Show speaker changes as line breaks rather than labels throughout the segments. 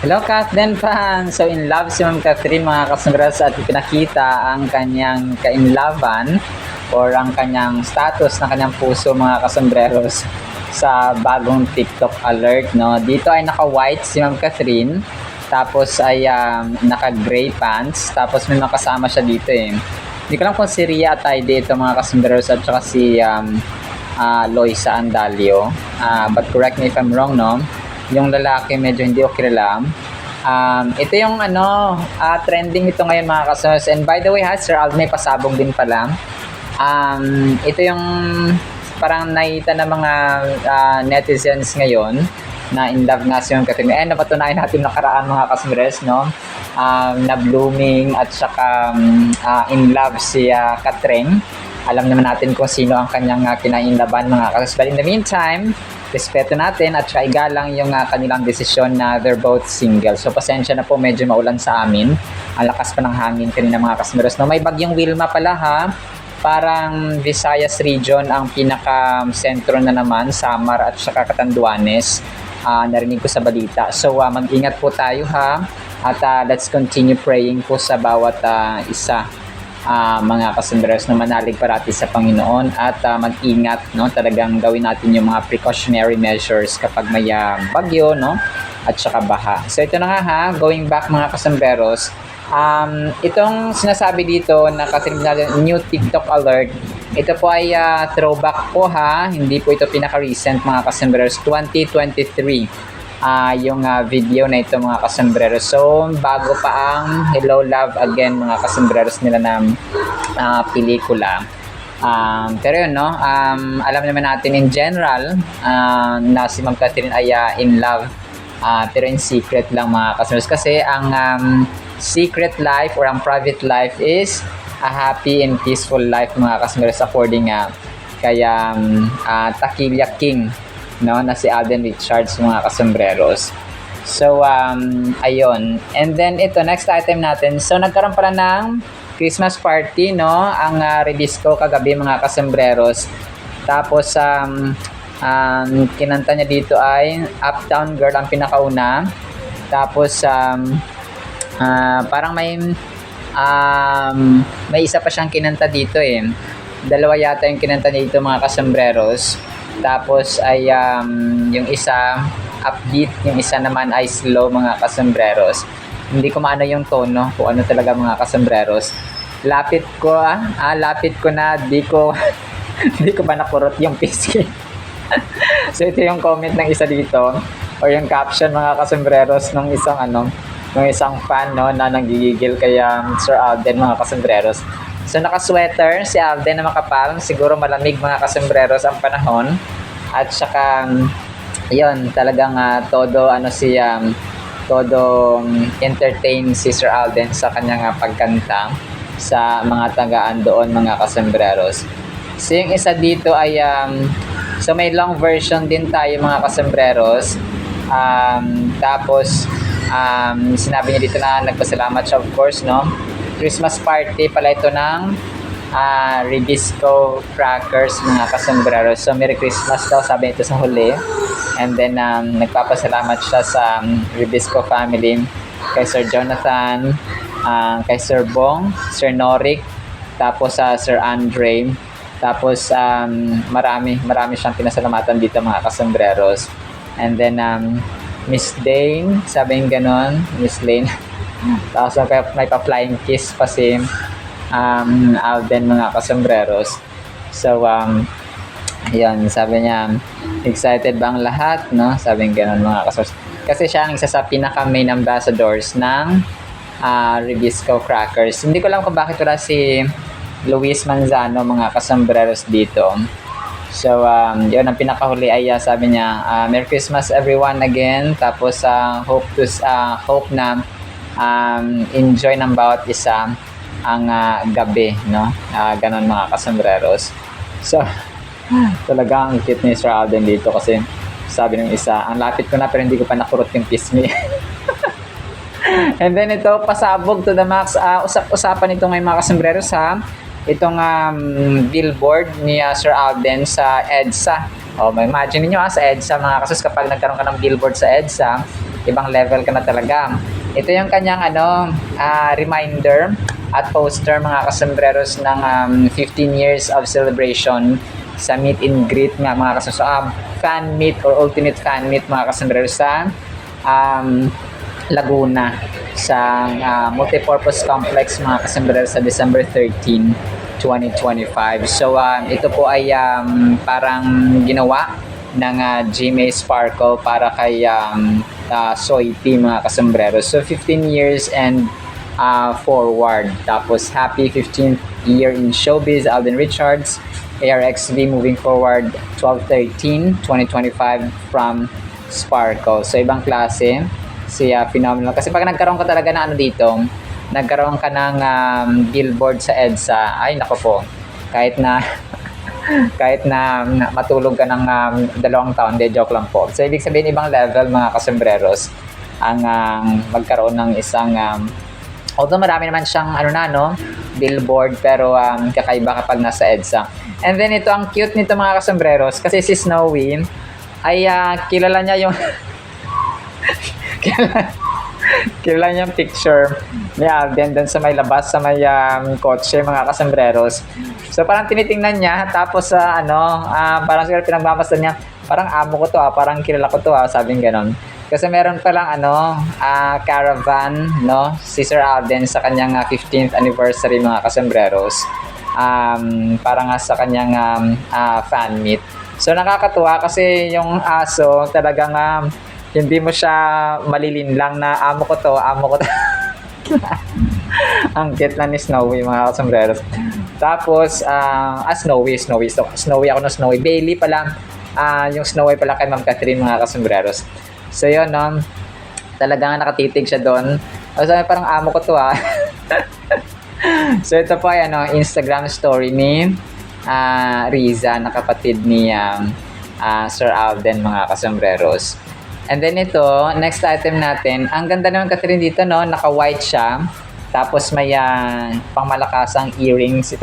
Hello, Kathleen fans! So, in love si Ma'am Catherine, mga kasungras, at ipinakita ang kanyang kainlaban or ang kanyang status ng kanyang puso, mga kasombreros, sa bagong TikTok alert. No? Dito ay naka-white si Ma'am Catherine, tapos ay naka-gray pants, tapos may makasama siya dito eh. Hindi ko lang kung si Ria Atayde ito, mga kasombreros, at saka si Loisa Andalio. But correct me if I'm wrong, no? Yung lalaki medyo hindi ko kilala. Ito yung trending ito ngayon, mga kasos. And by the way ha, Sir Alden may pasabong din pala. Ito yung parang nakita ng mga netizens ngayon na in love nga siya yung Catherine. Napatunayan natin nakaraan, mga kasmres, no? Na blooming at saka in love si Catherine. Alam naman natin kung sino ang kanyang kinainlaban, mga kasos. But in the meantime, respeto natin at saka igalang yung kanilang desisyon na they're both single. So pasensya na po, medyo maulan sa amin. Ang lakas pa ng hangin kanina, mga kasmeros. No, may bagyong Wilma pala ha. Parang Visayas region ang pinaka-sentro na naman, Samar at saka Catanduanes. Narinig ko sa balita. So mag-ingat po tayo ha. At let's continue praying po sa bawat isa. Mga kasunders na manalig parati sa Panginoon at mag-ingat, no? Talagang gawin natin yung mga precautionary measures kapag may bagyo, no? At saka baha. So ito na nga ha, going back, mga kasunders, itong sinasabi dito na kasi new TikTok alert, ito po ay throwback po ha, hindi po ito pinaka-recent, mga kasunders, 2023. Yung video na ito, mga kasambreros. So, bago pa ang Hello Love Again, mga kasambreros nila na pelikula. Pero yun, no? Alam naman natin in general na si Ma'am Catherine ay in love. Pero in secret lang, mga kasambreros. Kasi ang secret life or ang private life is a happy and peaceful life, mga kasambreros, according kay Taquilla King, no, na si Alden Richards, mga kasombreros. So ayun, and then ito next item natin. So nagkaroon pala ng Christmas party, no, ang Redisco kagabi, mga kasombreros. Tapos kinanta niya dito ay Uptown Girl ang pinakauna. Tapos parang may isa pa siyang kinanta dito eh. Dalawa yata yung kinanta niya dito, mga kasombreros. Tapos ay yung isa upbeat, yung isa naman ay slow, mga kasombreros. Hindi ko maano yung tono, kung ano talaga, mga kasombreros. Lapit ko na, di ko ba nakurot yung pisngi. So ito yung comment ng isa dito, or yung caption, mga kasombreros, ng isang fan, no, na nanggigigil kay Sir Alden, mga kasombreros. So naka-sweater si Alden na makapal, siguro malamig, mga kasombreros ang panahon. At saka yun, talagang todo entertain si Sir Alden sa kanyang pagkanta sa mga tagaan doon, mga kasombreros. So yung isa dito ay so may long version din tayo, mga kasombreros. Tapos sinabi niya dito na nagpasalamat siya, of course, no. Christmas party pala ito ng Redisco Crackers, mga kasombreros. So Merry Christmas daw, sabi ito sa huli. And then nagpapasalamat siya sa Redisco family, kay Sir Jonathan, kay Sir Bong, Sir Norik, tapos Sir Andre. Tapos marami siyang pinasalamatan dito, mga kasombreros. And then Miss Dane, sabi yung ganon, Miss Lane. Tapos may pa-flying kiss pa si Alden, mga kasombreros. So yun, sabi niya, excited ba ang lahat, no? Sabi yung ganon, mga kasombreros. Kasi siya ang isa sa pinaka-main ambassadors ng Redisco Crackers. Hindi ko alam kung bakit wala si Luis Manzano, mga kasombreros dito. So yun, ang pinakahuli ay sabi niya, Merry Christmas everyone again. Tapos hope na enjoy ng bawat isa ang gabi, no? Ganon, mga kasombreros. So talagang cute ni Sir Alden dito, kasi sabi ng isa, ang lapit ko na pero hindi ko pa nakurot yung pisngi. And then ito, pasabog to the max. Usap-usapan ito ngayon, mga kasombreros ha. Itong billboard ni Sir Alden sa EDSA. May imagine niyo sa EDSA, mga kasos, kapag nagkaroon ka ng billboard sa EDSA, ibang level ka na talaga. Ito yung kanyang reminder at poster mga kasembreros ng 15 years of celebration sa meet and greet nga mga kasembreros. Fan meet or ultimate fan meet mga kasembreros sa Laguna sa multipurpose complex mga kasembreros sa December 13, 2025. So ito po ay parang ginawa ng GMA Sparkle para kay Soy P mga kasembreros. So 15 years and forward. Tapos happy 15th year in showbiz, Alden Richards, ARXV moving forward 12/13/2025 from Sparkle. So ibang klase, siya phenomenal. Kasi pag nagkaroon ka talaga ng dito, nagkaroon ka ng billboard sa EDSA, ay nako po, kahit na matulog ka ng 2 taon, de joke lang po. So ibig sabihin ibang level mga kasembreros ang magkaroon ng isang although marami naman siyang billboard, pero kakaiba kapag nasa EDSA. And then ito ang cute nito mga kasembreros kasi si Snowy ay kilala niya yung kilala niya yung picture ni Alden doon sa may labas, sa may kotse mga kasembreros. So parang tinitingnan niya, tapos parang siguro pinagmamasdan niya, parang amo ko to parang kilala ko to sabing ganon. Kasi meron palang caravan, no, si Sir Alden sa kanyang 15th anniversary mga kasembreros. Para nga sa kanyang fan meet. So nakakatuwa kasi yung aso talagang hindi mo siya malilinlang na amo ko to. Ang cute na ni Snowy mga kasembreros. Tapos Snowy ako no, Snowy Bailey pala. Yung Snowy pala kay Ma'am Catherine mga kasembreros. So yun, no, talagang nakatitig siya doon. So parang amo ko to So ito po ay Instagram story ni Riza na kapatid ni Sir Alden mga kasembreros. And then ito, next item natin, ang ganda naman Catherine dito, no, naka-white siya. Tapos may pangmalakasang earrings.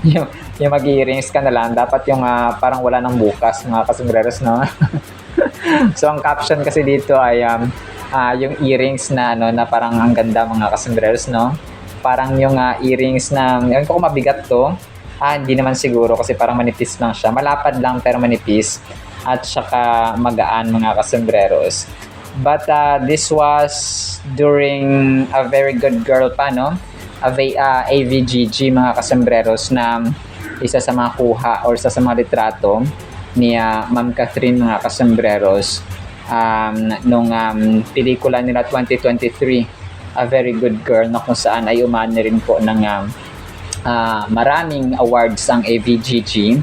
yung mag-earrings ka na lang, dapat yung parang wala nang bukas mga kasembreros, no. So ang caption kasi dito ay yung earrings na na parang ang ganda mga kasembreros, no. Parang yung earrings na, yun ko kung mabigat to. Hindi naman siguro kasi parang manipis lang siya. Malapad lang pero manipis. At saka magaan mga kasembreros. But this was during a very good girl pa, no? AVGG mga kasembreros na isa sa mga kuha or isa sa mga litrato ni Ma'am Catherine mga kasembreros nung pelikula nila 2023, A Very Good Girl, na kung saan ay umani rin po ng maraming awards ang AVGG.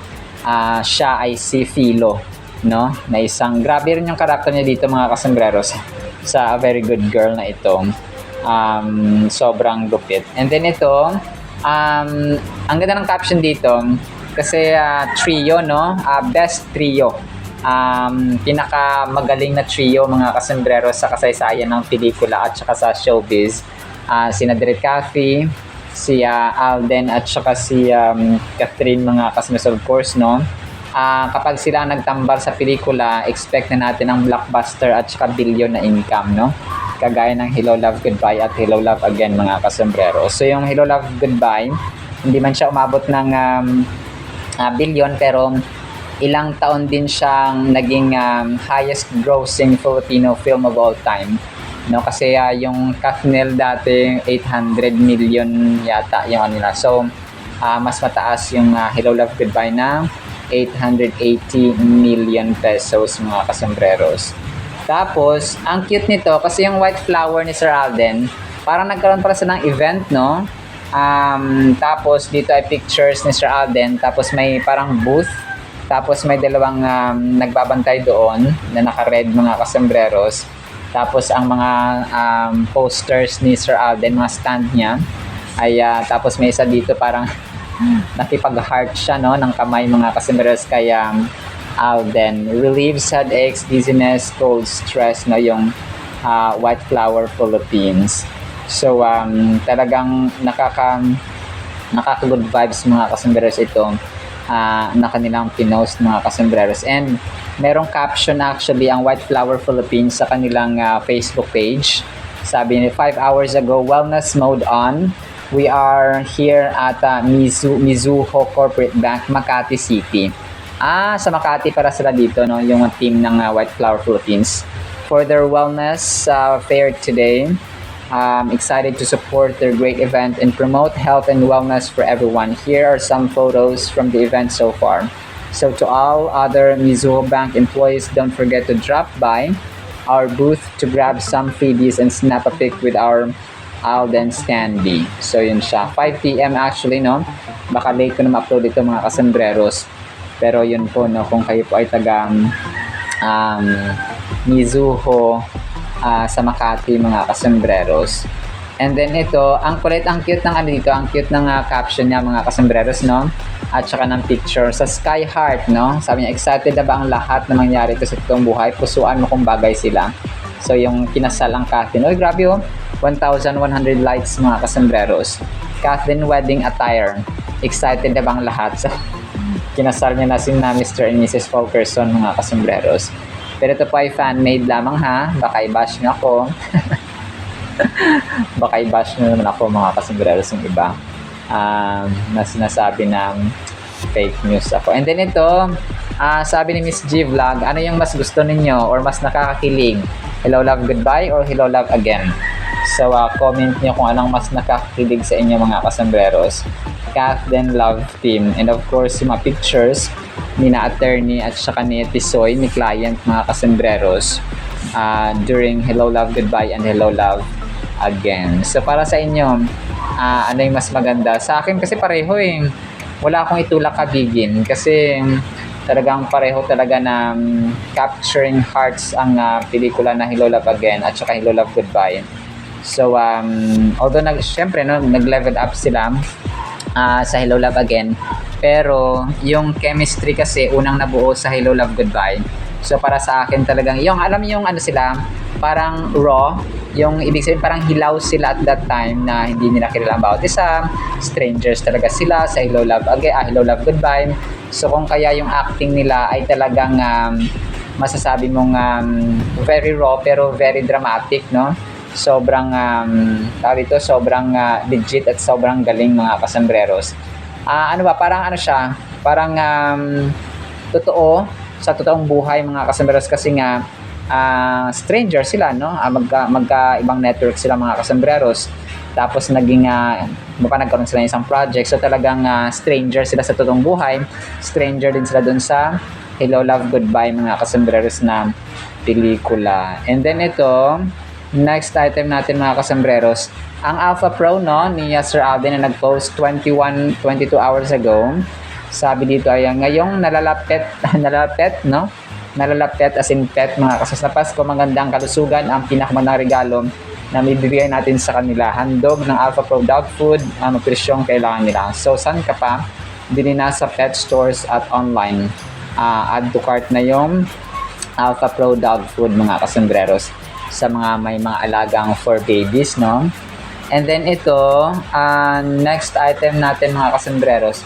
Siya ay si Philo, no, na isang grabe rin yung karakter niya dito mga kasembreros sa A Very Good Girl na ito. Sobrang lupit. And then ito, ang ganda ng caption dito kasi trio, no, best trio, pinakamagaling na trio mga kasembreros sa kasaysayan ng pelikula at saka sa showbiz. Sina Direk Cathy, si Alden at saka si Catherine mga kasembreros, of course, no. Kapag sila nagtambal sa pelikula, expect na natin ang blockbuster at saka billion na income, no? Kagaya ng Hello, Love, Goodbye at Hello, Love Again mga kasembreros. So yung Hello, Love, Goodbye, hindi man siya umabot ng billion, pero ilang taon din siyang naging highest grossing Filipino film of all time, no? Kasi yung Kathnel dati 800 million yata yung nila. So mas mataas yung Hello, Love, Goodbye na 880 million pesos mga kasembreros. Tapos ang cute nito kasi yung white flower ni Sir Alden, parang nagkaroon para sa ng event, no. Tapos dito ay pictures ni Sir Alden, tapos may parang booth, tapos may dalawang nagbabantay doon na naka-red mga kasembreros. Tapos ang mga posters ni Sir Alden, mga stand niya ay tapos may isa dito parang nakipag-heart siya, no, ng kamay mga kasembreros kay Alden. Relieves headaches, dizziness, cold, stress, no, yung White Flower Philippines. So talagang nakaka-good vibes mga kasembreros ito na kanilang pinost mga kasembreros. And merong caption actually ang White Flower Philippines sa kanilang Facebook page. Sabi ni 5 hours ago, wellness mode on. We are here at Mizuho Corporate Bank, Makati City. Sa Makati para sila dito, no, yung team ng White Flower Philippines. For their wellness fair today, excited to support their great event and promote health and wellness for everyone. Here are some photos from the event so far. So to all other Mizuho Bank employees, don't forget to drop by our booth to grab some freebies and snap a pic with our Alden Standy. So yun siya. 5 p.m. actually, no? Baka late ko na ma-upload ito mga kasembreros. Pero yun po, no? Kung kayo po ay taga Mizuho sa Makati mga kasembreros. And then ito, ang kulit, ang cute ng dito, ang cute ng caption niya mga kasembreros, no? At saka ng picture sa Sky Heart, no? Sabi niya, excited na ba ang lahat na mangyari ko sa totoong buhay? Pusuan mo kung bagay sila. So yung kinasal ang Kathleen. Oy, grabe oh. 1,100 likes mga kasembreros. Kathleen wedding attire. Excited na ba ang lahat? So, kinasal niya na si Mr. and Mrs. Fulkerson mga kasembreros. Pero ito po ay fan-made lamang ha. Baka i-bash niyo ako. Baka i-bash niyo naman ako mga kasembreros yung iba. Na sinasabi na fake news ako. And then ito, sabi ni Miss G Vlog, ano yung mas gusto ninyo or mas nakakakilig? Hello, love, goodbye or hello, love, again? So, comment niyo kung anong mas nakakakilig sa inyo mga kasembreros. Kathleen Love Team. And of course, yung mga pictures ni na attorney at saka ni Tisoy, ni client mga kasembreros during hello, love, goodbye and hello, love, again. So, para sa inyo, ano yung mas maganda? Sa akin kasi pareho eh. Wala akong itulak kabigin kasi talagang pareho talaga na capturing hearts ang pelikula na Hello, Love, Again at saka Hello, Love, Goodbye. So, although syempre, no, nag-level up sila sa Hello, Love, Again, pero yung chemistry kasi unang nabuo sa Hello, Love, Goodbye. So, para sa akin talagang, yung alam yung ano sila, parang raw, yung ibig sabihin parang hilaw sila at that time na hindi nila kilala ang bawat isa, strangers talaga sila sa Hello, Love, Again, Hello, Love, Goodbye. So, kung kaya yung acting nila ay talagang masasabi mong very raw pero very dramatic, no? Sobrang sobrang legit at sobrang galing mga kasembreros. Ano ba, parang ano siya, parang totoo sa totoong buhay mga kasembreros kasi nga stranger sila, no? Magka-ibang network sila mga kasembreros. Tapos naging nagkaroon sila ng isang project. So talagang stranger sila sa totoong buhay. Stranger din sila dun sa Hello, Love, Goodbye mga kasembreros na pelikula. And then ito, next item natin mga kasembreros, ang Alpha Pro, no, ni Sir Alden na nag-post 22 hours ago. Sabi dito ay ngayong nalalapit, no? Nalalapit as in pet mga kasas na Pasko, magandang kalusugan ang pinakamandang regalo na bibigay natin sa kanila. Handog ng Alpha Pro Dog Food, nutrisyong kailangan nila. So, saan ka pa? Bili na sa pet stores at online. Add to cart na yung Alpha Pro Dog Food mga kasembreros sa mga may mga alagang for babies, no? And then ito, next item natin mga kasembreros.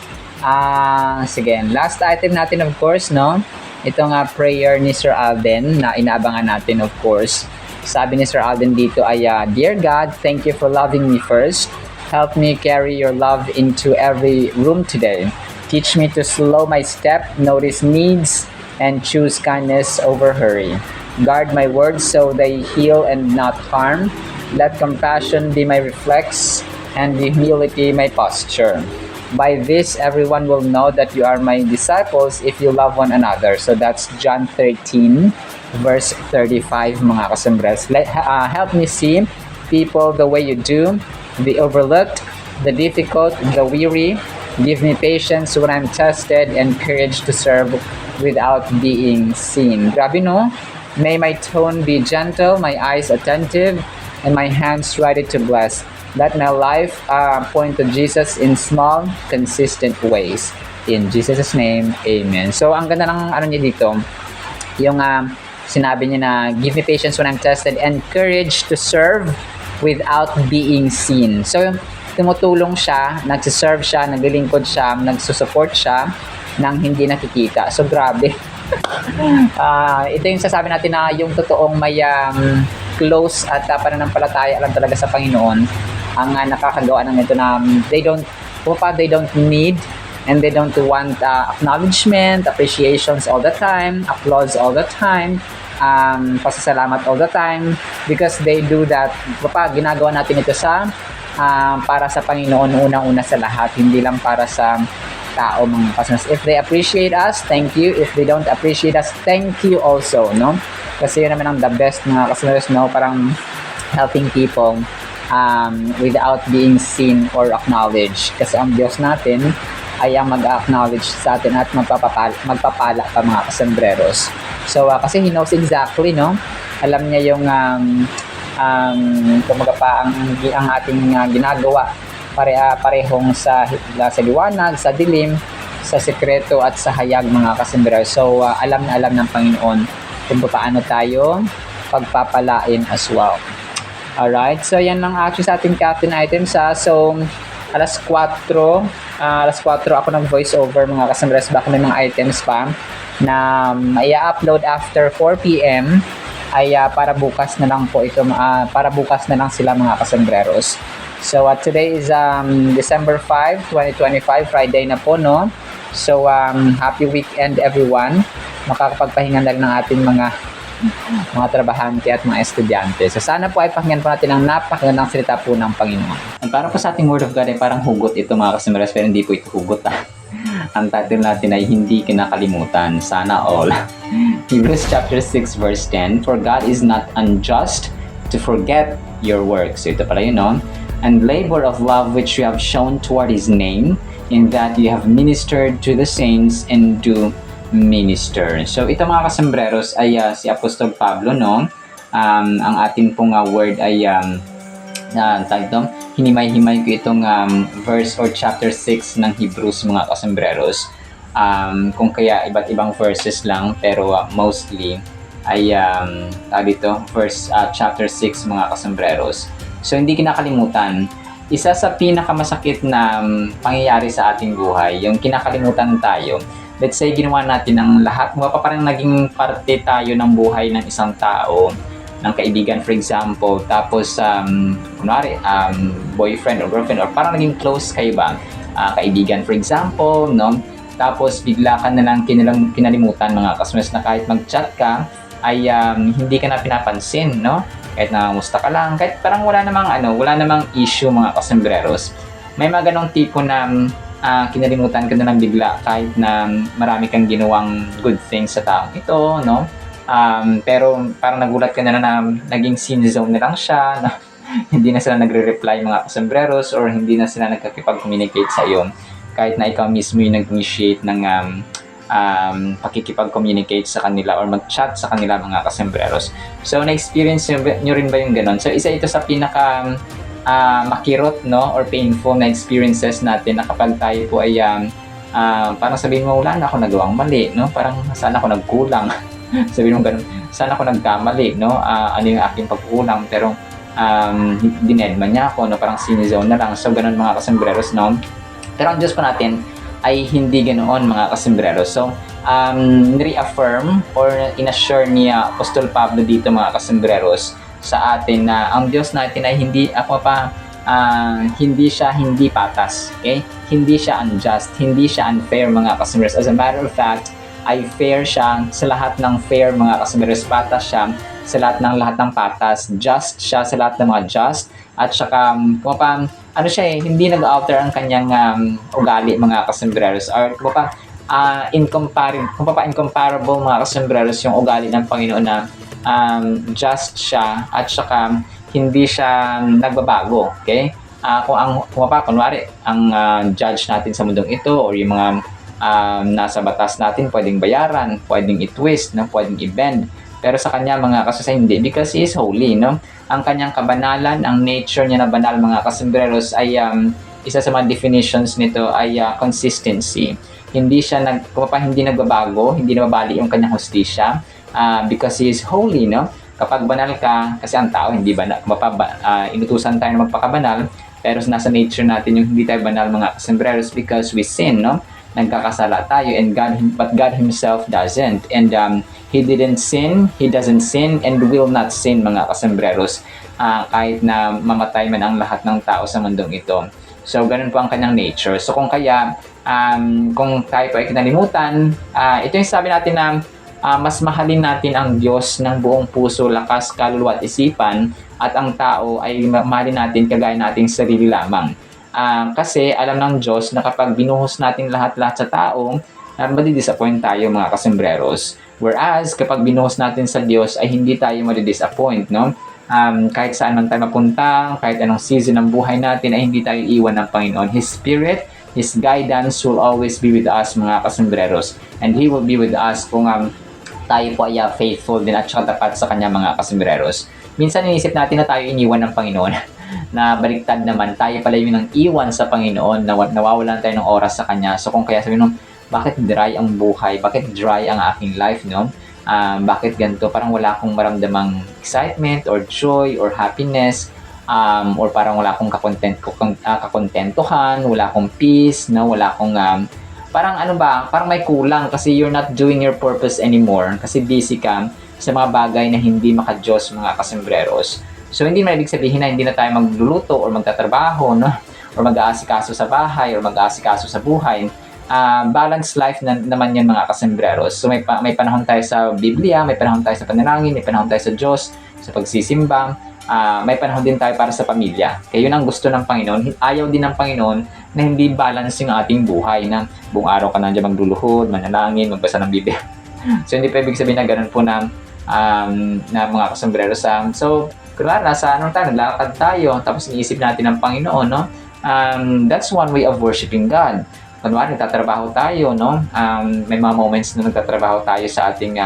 Sige, last item natin of course, no? Ito nga prayer ni Sir Alden na inaabangan natin of course. Sabi ni Sir Alden dito ay, Dear God, thank you for loving me first. Help me carry your love into every room today. Teach me to slow my step, notice needs, and choose kindness over hurry. Guard my words so they heal and not harm. Let compassion be my reflex and humility my posture. By this, everyone will know that you are my disciples if you love one another. So that's John 13, verse 35, mga kasembres. Help me see people the way you do, the overlooked, the difficult, the weary. Give me patience when I'm tested and courage to serve without being seen. Grabe, no? May my tone be gentle, my eyes attentive, and my hands ready to bless. Let my life point to Jesus in small, consistent ways. In Jesus' name, Amen. So, ang ganda ng ano niya dito, yung sinabi niya na, give me patience when I'm tested and courage to serve without being seen. So, tumutulong siya, nagsiserve siya, naglilingkod siya, nagsusupport siya nang hindi nakikita. So, grabe. Ito yung sasabi natin na yung totoong may close at pananampalataya lang talaga sa Panginoon ang nakakagawa ng ito na they don't need and they don't want acknowledgement, appreciations all the time, applause all the time, pasasalamat all the time, because they do that. Ginagawa natin ito sa para sa Panginoon unang-una sa lahat, hindi lang para sa tao, mga customers. If they appreciate us, thank you. If they don't appreciate us, thank you also, no? Kasi yun naman ang the best, mga customers, no? Parang helping people without being seen or acknowledged. Kasi ang Diyos natin ay ang mag-acknowledge sa atin at magpapala pa, mga kasambreros. So, kasi He knows exactly, no? Alam niya yung kumaga pa ang ating ginagawa parehong sa liwanag, sa dilim, sa sekreto at sa hayag, mga kasambreros. So, alam na alam ng Panginoon kung paano tayo pagpapalain as well. Alright, so yan lang actually sa ating captain items. So, alas 4 ako nag-voice over, mga kasambreros. Baka may mga items pa na i-upload after 4 p.m. ay para bukas na lang po ito, para bukas na lang sila, mga kasambreros. So today is December 5, 2025, Friday na po, no? So happy weekend everyone. Makakapagpahinga na ng ating mga trabahante at mga estudyante. So sana po ay pakinggan po natin ang napakagandang salita po ng Panginoon. At para po sa ating Word of God ay parang hugot ito, mga kasambreros, pero hindi po ito hugot. Ang title natin ay Hindi Kinakalimutan. Sana all. Hebrews chapter 6 verse 10, For God is not unjust to forget your works. So ito pala yun, no? And labor of love which you have shown toward His name, in that you have ministered to the saints and do minister. So ito, mga kasambreros, ay si Apostol Pablo, no? Ang ating pong word ay hinimay-himay ko itong verse or chapter 6 ng Hebrews, mga kasambreros. Kung kaya iba't ibang verses lang, pero mostly ay chapter 6, mga kasambreros. So hindi kinakalimutan. Isa sa pinakamasakit na pangyayari sa ating buhay, yung kinakalimutan tayo. Let's say ginawa natin ang lahat, parang naging parte tayo ng buhay ng isang tao, ng kaibigan for example, tapos kunwari boyfriend or girlfriend, or parang naging close kayo ba, kaibigan for example, no? Tapos bigla ka na lang kinalimutan, mga kasmas, na kahit mag-chat ka ay hindi ka na pinapansin, no? Kahit nangangusta ka lang, kahit parang wala namang issue, mga kasambreros. May mga ganong tipo na kinalimutan ka na lang bigla kahit na marami kang ginawang good things sa taong ito, no? Pero parang nagulat ka na naging sin zone na lang siya, na hindi na sila nagre-reply, mga kasambreros, or hindi na sila nagkakipag-communicate sa iyo kahit na ikaw mismo yung nag-initiate ng pakikipag-communicate sa kanila or mag-chat sa kanila, mga kasambreros. So na-experience nyo rin ba yung ganon? So isa ito sa pinaka makirot, no, or painful na experiences natin, na kapag tayo po ay parang sabihin mo, wala na ako nagawang mali, no? Parang sana ako nagkulang. Sabihin mo ganun, sana ako nagkamali, no? Ano yung aking pagkulang, pero dinedma niya ako, no? Parang sinizone na lang. So ganun, mga kasambreros, no? Pero ang Diyos po natin ay hindi ganoon, mga kasambreros. So reaffirm or inassure niya Apostol Pablo dito, mga kasambreros, sa atin na ang Diyos natin ay hindi siya hindi patas, okay? Hindi siya unjust, hindi siya unfair, mga kasambreros. As a matter of fact, ay fair siya sa lahat ng fair, mga kasambreros. Patas siya sa lahat ng patas. Just siya sa lahat ng mga just. At saka, hindi nag-alter ang kanyang ugali, mga kasambreros. Or incomparable, mga kasambreros, yung ugali ng Panginoon na just siya, at saka hindi siya nagbabago, okay? Kunwari, ang judge natin sa mundong ito, or yung mga nasa batas natin, pwedeng bayaran, pwedeng i-twist, no? Pwedeng i-bend. Pero sa kanya, mga kasambreros, hindi, because He is holy, no? Ang kanyang kabanalan, ang nature niya na banal, mga kasambreros, ay isa sa mga definitions nito ay consistency. Hindi siya hindi nagbabago, hindi nababali yung kanyang hustisya, because He is holy, no? Kapag banal ka, kasi ang tao hindi banal, inutusan tayo na magpakabanal, pero nasa nature natin yung hindi tayo banal, mga kasambreros, because we sin, no? nagkakasala tayo, and but God Himself doesn't. And He didn't sin, He doesn't sin, and will not sin, mga kasembreros, kahit na mamatay man ang lahat ng tao sa mundong ito. So, ganun po ang kanyang nature. So, kung tayo po ay kinalimutan, ito yung sabi natin na mas mahalin natin ang Diyos ng buong puso, lakas, kaluluwa at isipan, at ang tao ay mahalin natin kagaya nating sarili lamang. Kasi alam ng Diyos na kapag binuhos natin lahat-lahat sa tao, madidisappoint tayo, mga kasembreros. Whereas kapag binuhos natin sa Diyos ay hindi tayo madidisappoint, no? Kahit saan man tayo mapunta, kahit anong season ng buhay natin, ay hindi tayo iwan ng Panginoon. His Spirit, His guidance will always be with us, mga kasembreros. And He will be with us kung tayo po ay faithful din at saka tapat sa Kanya, mga kasembreros. Minsan inisip natin na tayo iniwan ng Panginoon, na baliktad naman, tayo pala yung nang iwan sa Panginoon, na nawawalan tayo ng oras sa Kanya. So kung kaya sabihin nung, bakit dry ang buhay? Bakit dry ang aking life, no? Bakit ganito? Parang wala akong maramdamang excitement or joy or happiness, or parang wala akong kakontentuhan, wala akong peace, no? Wala akong parang parang may kulang kasi you're not doing your purpose anymore kasi busy ka sa mga bagay na hindi maka-Diyos, mga kasembreros. So, hindi man ibig sabihin na hindi na tayo magluluto or magtatrabaho, no? Or mag-aasikaso sa bahay or mag-aasikaso sa buhay. Balanced life naman yan, mga kasembreros. So, may panahon tayo sa Biblia, may panahon tayo sa panalangin, may panahon tayo sa Diyos, sa pagsisimba. May panahon din tayo para sa pamilya. Kaya yun ang gusto ng Panginoon. Ayaw din ng Panginoon na hindi balance yung ating buhay, na buong araw ka nandiyan magluluhod, manalangin, magbasa ng Biblia. So, hindi pa ibig sabihin na ganun po na mga kasembreros. So, kunwari, nasa naglalakad tayo, tapos iniisip natin ang Panginoon, no? That's one way of worshiping God. Kunwari, nagtatrabaho tayo, no? May mga moments na nagtatrabaho tayo sa ating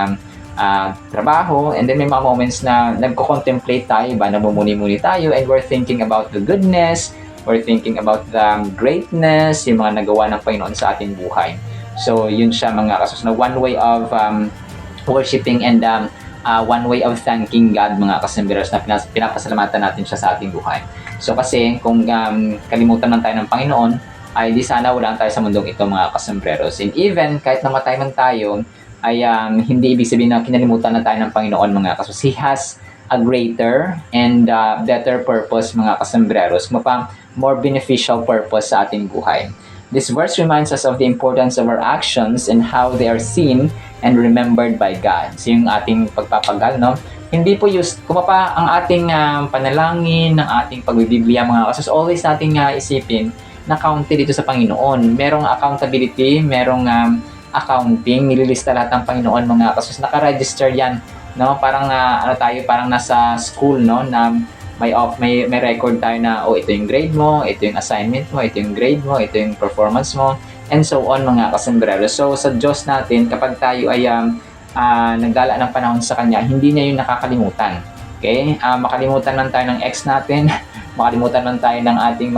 trabaho, and then may mga moments na nagko-contemplate tayo, namumuni-muni tayo, and we're thinking about the goodness, we're thinking about the greatness, yung mga nagawa ng Panginoon sa ating buhay. So, yun siya, mga kasus, na one way of worshiping and one way of thanking God, mga kasembreros, na pinapasalamatan natin siya sa ating buhay. So, kasi kung kalimutan lang tayo ng Panginoon, ay di sana wala tayo sa mundong ito, mga kasembreros. And even kahit namatay man tayo, ay hindi ibig sabihin na kinalimutan na tayo ng Panginoon, mga kasus. He has a greater and better purpose, mga kasembreros, more beneficial purpose sa ating buhay. This verse reminds us of the importance of our actions and how they are seen and remembered by God. So yung ating pagpapagal, no? Hindi po ang ating panalangin, ng ating pagbibigya, mga kasus, always nating isipin na counted dito sa Panginoon. Merong accountability, merong accounting, nililista lahat ng Panginoon, mga kasus. Naka-register yan, no? Parang parang nasa school, no? Na may record tayo na, ito yung grade mo, ito yung assignment mo, ito yung grade mo, ito yung performance mo, and so on, mga kasembreros. So, sa Diyos natin, kapag tayo ay nagdala ng panahon sa Kanya, hindi niya yung nakakalimutan. Okay? Makalimutan lang tayo ng ex natin, makalimutan lang tayo ng ating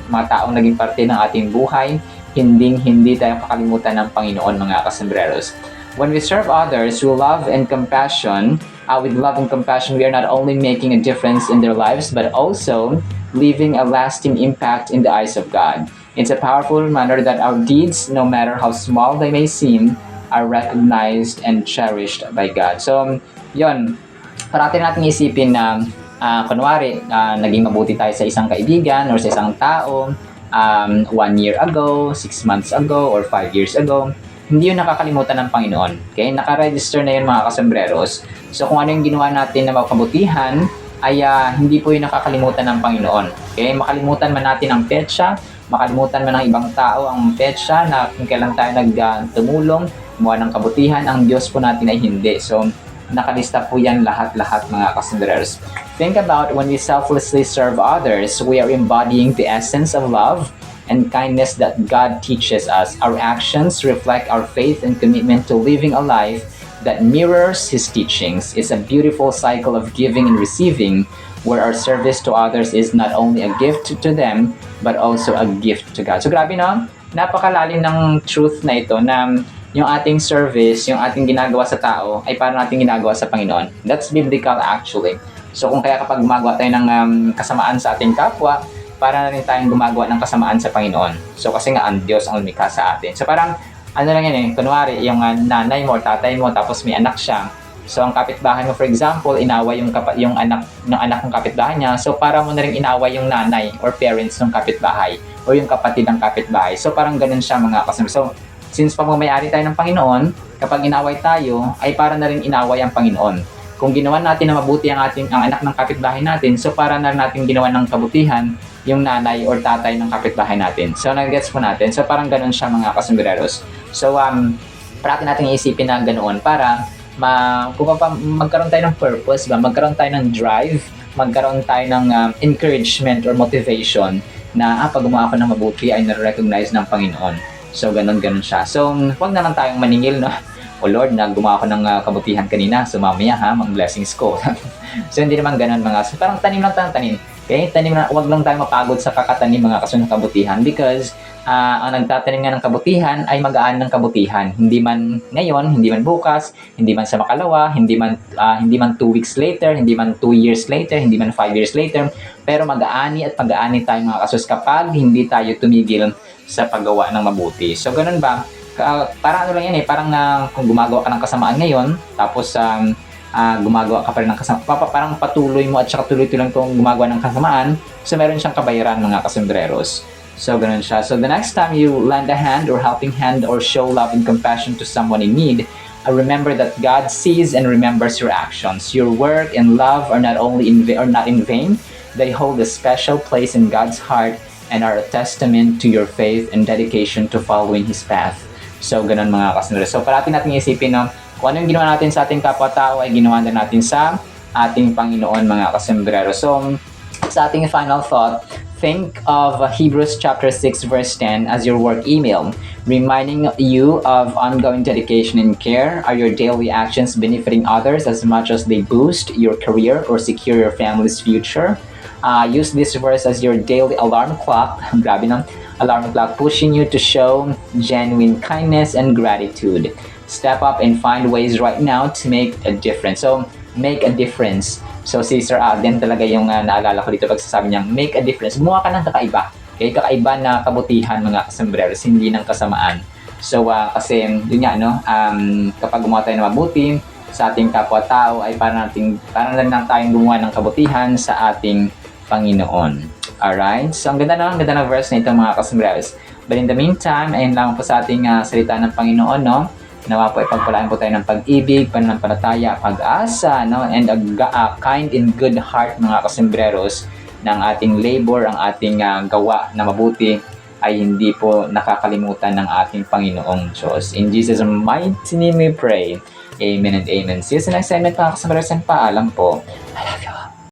mga taong naging parte ng ating buhay, hindi tayo kakalimutan ng Panginoon, mga kasembreros. When we serve others with love and compassion, we are not only making a difference in their lives, but also leaving a lasting impact in the eyes of God. It's a powerful reminder that our deeds, no matter how small they may seem, are recognized and cherished by God. So, yun, parati natin isipin na, kunwari, naging mabuti tayo sa isang kaibigan or sa isang tao, 1 year ago, 6 months ago, or 5 years ago, hindi yun nakakalimutan ng Panginoon. Okay? Naka-register na yun, mga kasembreros. So, kung ano yung ginawa natin na makabutihan, ay hindi po yun nakakalimutan ng Panginoon. Okay? Makalimutan man natin ang petsa, makalimutan man ng ibang tao ang petsa na kung kailan tayo nagtumulong, gumawa ng kabutihan, ang Diyos po natin ay hindi. So, nakalista po yan lahat-lahat, mga kasembreros. Think about when we selflessly serve others, we are embodying the essence of love and kindness that God teaches us. Our actions reflect our faith and commitment to living a life that mirrors His teachings. It's a beautiful cycle of giving and receiving, where our service to others is not only a gift to them, but also a gift to God. So grabe, no? Napakalalim ng truth na ito, na yung ating service, yung ating ginagawa sa tao, ay parang ating ginagawa sa Panginoon. That's biblical actually. So kung kaya kapag gumagawa tayo ng kasamaan sa ating kapwa, para na rin tayong gumagawa ng kasamaan sa Panginoon. So kasi nga ang Diyos ang lumikha sa atin. So parang ano lang yan kunwari yung nanay mo or tatay mo tapos may anak siya. So ang kapitbahay mo for example, inaway yung anak ng kapitbahay niya. So para mo na rin inaway yung nanay or parents ng kapitbahay o yung kapatid ng kapitbahay. So parang ganun siya mga kasama. So since pagmamayari tayo ng Panginoon, kapag inaway tayo, ay para na rin inaway ang Panginoon. Kung ginawa natin na mabuti ang anak ng kapitbahay natin, so para na natin ginawa ng kabutihan yung nanay or tatay ng kapitbahay natin. So nag-gets po natin. So parang ganun siya mga kasumbereros. So parati natin iisipin na ganoon para magkaroon tayo ng purpose, magkaroon tayo ng drive, magkaroon tayo ng encouragement or motivation na pag gumawa ako ng mabuti ay na-recognize ng Panginoon. So, ganun siya. So, huwag naman tayong maningil, no? O Lord, gumawa ako ng kabutihan kanina. So, mamaya mga blessings ko. So, hindi naman ganun mga. So, parang tanim lang tayo tanim. Okay? Huwag lang tayo mapagod sa kakatanim mga kasunod kabutihan because ang nagtatanim nga ng kabutihan ay magaan ng kabutihan. Hindi man ngayon, hindi man bukas, hindi man sa makalawa, hindi man 2 weeks later, hindi man 2 years later, hindi man 5 years later, pero mag-aani at pag-aani tayo mga kasus kapag hindi tayo tumigil sa paggawa ng mabuti. So, ganun ba? Parang ano lang yan parang kung gumagawa ka ng kasamaan ngayon, tapos gumagawa ka pa rin ng kasamaan, parang patuloy mo at saka tuloy-tuloy kung gumagawa ng kasamaan, so meron siyang kabayaran mga kasundreros. So, ganun siya. So, the next time you lend a hand or helping hand or show love and compassion to someone in need, remember that God sees and remembers your actions. Your work and love are not in vain. They hold a special place in God's heart and are a testament to your faith and dedication to following His path. So, ganun mga kasundreros. So, parati natin isipin kung ano yung ginawa natin sa ating kapwa-tao ay ginawa na natin sa ating Panginoon mga kasundreros. So, sa ating final thought, think of Hebrews chapter 6 verse 10 as your work email, reminding you of ongoing dedication and care. Are your daily actions benefiting others as much as they boost your career or secure your family's future? Use this verse as your daily alarm clock, grabe no? Alarm clock pushing you to show genuine kindness and gratitude. Step up and find ways right now to make a difference. So, make a difference. So, si Sir Alden talaga yung naalala ko dito pag sasabi niya, make a difference. Gumawa ka ng kakaiba. Okay? Kakaiba na kabutihan mga kasambreros, hindi ng kasamaan. So, kasi yun nga, no? Kapag gumawa tayo ng mabuti sa ating kapwa-tao, ay para lang tayong gumawa ng kabutihan sa ating Panginoon. Alright? So, ang ganda na verse na ito mga kasambreros. But in the meantime, ayun lang po sa ating salita ng Panginoon, no? Nawa po ipagpalaan po tayo ng pag-ibig, pananampalataya, pag-asa, no? And a kind and good heart mga kasembreros ng ating labor, ang ating gawa na mabuti ay hindi po nakakalimutan ng ating Panginoong Diyos. In Jesus' mighty name we pray. Amen and amen. See you sa next segment mga kasembreros and paalam po. I love you.